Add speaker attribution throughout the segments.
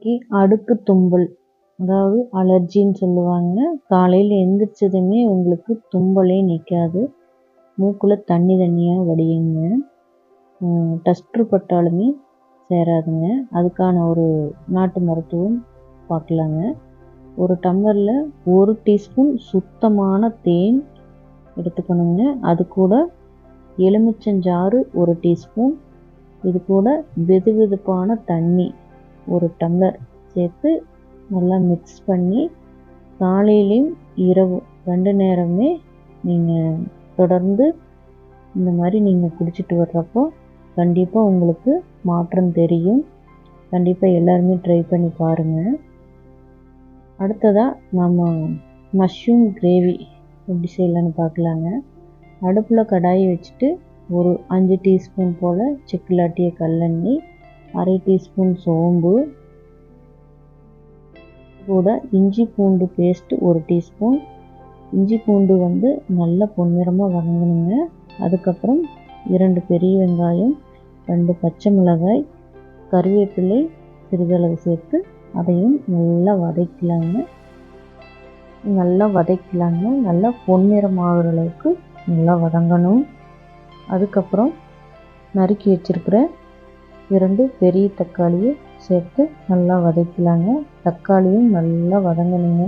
Speaker 1: இன்றைக்கி அடுக்கு தும்பல், அதாவது அலர்ஜின்னு சொல்லுவாங்க. காலையில் எழுந்திரிச்சதுமே உங்களுக்கு தும்பலே நிற்காது, மூக்கில் தண்ணி தண்ணியாக வடியுங்க. டஸ்ட்ரு பட்டாலுமே சேராதுங்க. அதுக்கான ஒரு நாட்டு மருத்துவம் பார்க்கலாங்க. ஒரு டம்ளரில் 1 டீஸ்பூன் சுத்தமான தேன் எடுத்துக்கணுங்க. அது கூட எலுமிச்சஞ்சாறு 1 டீஸ்பூன், இது கூட வெதுவெதுப்பான தண்ணி 1 டம்ளர் சேர்த்து நல்லா மிக்ஸ் பண்ணி காலையிலையும் இரவு 2 நேரமே நீங்கள் தொடர்ந்து இந்த மாதிரி நீங்கள் குடிச்சிட்டு வர்றப்போ கண்டிப்பாக உங்களுக்கு மாற்றம் தெரியும். கண்டிப்பாக எல்லாருமே ட்ரை பண்ணி பாருங்கள். அடுத்ததாக நம்ம மஷ்ரூம் கிரேவி எப்படி செய்யலான்னு பார்க்கலாங்க. அடுப்பில் கடாயை வச்சுட்டு ஒரு 5 டீஸ்பூன் போல் செக்கிலாட்டிய கல்லெண்ணெய், 1/2 டீஸ்பூன் சோம்பு, கூட இஞ்சி பூண்டு பேஸ்ட்டு 1 டீஸ்பூன். இஞ்சி பூண்டு நல்லா பொன்னிறமாக வதங்கணுங்க. அதுக்கப்புறம் 2 பெரிய வெங்காயம், 2 பச்சை மிளகாய், கருவேப்பிலை சிறிதளவு சேர்த்து அதையும் நல்லா வதக்கலாங்க. நல்லா பொன்னிறம் ஆகிற அளவுக்கு நல்லா வதங்கணும். அதுக்கப்புறம் நறுக்கி வச்சுருக்கிற 2 பெரிய தக்காளியை சேர்த்து நல்லா வதக்கலாங்க. தக்காளியும் நல்லா வதங்கணுங்க.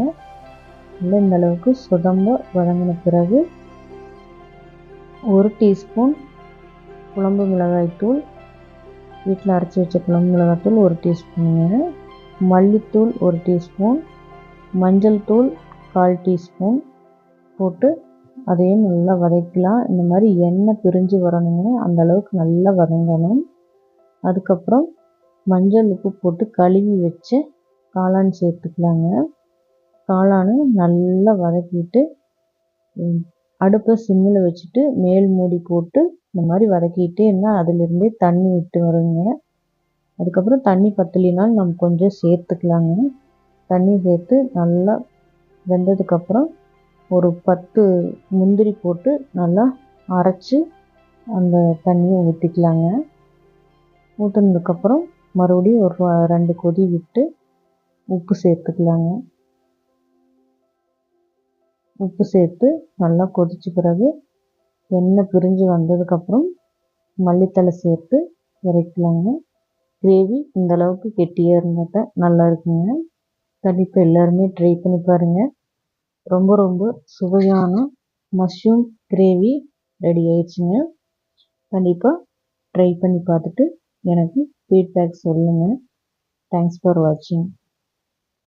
Speaker 1: நல்லா இந்த அளவுக்கு சுதம்ப வதங்கின பிறகு 1 டீஸ்பூன் குழம்பு மிளகாய்த்தூள், வீட்டில் அரைச்சி வச்ச குழம்பு மிளகாய்த்தூள் 1 டீஸ்பூனுங்க, மல்லித்தூள் 1 டீஸ்பூன், மஞ்சள் தூள் 1/4 டீஸ்பூன் போட்டு அதையும் நல்லா வதக்கலாம். இந்த மாதிரி எண்ணெய் பிரிஞ்சு வரணுங்க, அந்த அளவுக்கு நல்லா வதங்கணும். அதுக்கப்புறம் மஞ்சள் உப்பு போட்டு கழுவி வச்ச காளான் சேர்த்துக்கலாங்க. காளானை நல்லா வதக்கிட்டு அடுப்பை சிம்மில் வச்சுட்டு மேல் மூடி போட்டு இந்த மாதிரி வதக்கிட்டே இருந்தால் அதிலிருந்தே தண்ணி விட்டு வருங்க. அதுக்கப்புறம் தண்ணி பத்தலினால் நம்ம கொஞ்சம் சேர்த்துக்கலாங்க. தண்ணி சேர்த்து நல்லா வெந்ததுக்கப்புறம் ஒரு 10 முந்திரி போட்டு நல்லா அரைச்சி அந்த தண்ணியை ஊற்றிக்கலாங்க. ஊற்றினதுக்கப்புறம் மறுபடியும் ஒரு 2 கொதி விட்டு உப்பு சேர்த்துக்கலாங்க. உப்பு சேர்த்து நல்லா கொதித்த பிறகு எண்ணெய் பிரிஞ்சு வந்ததுக்கப்புறம் மல்லித்தழை சேர்த்து இறக்கலாங்க. கிரேவி இந்தளவுக்கு கெட்டியாக இருந்தால் தான் நல்லா இருக்குங்க. கண்டிப்பாக எல்லாருமே ட்ரை பண்ணி பாருங்கள். ரொம்ப சுவையான மஷ்ரூம் கிரேவி ரெடி ஆயிடுச்சுங்க. கண்டிப்பாக ட்ரை பண்ணி பார்த்துட்டு எனக்கு ஃபீட்பேக் சொல்லுங்கள். தேங்க்ஸ் ஃபார் வாட்சிங்.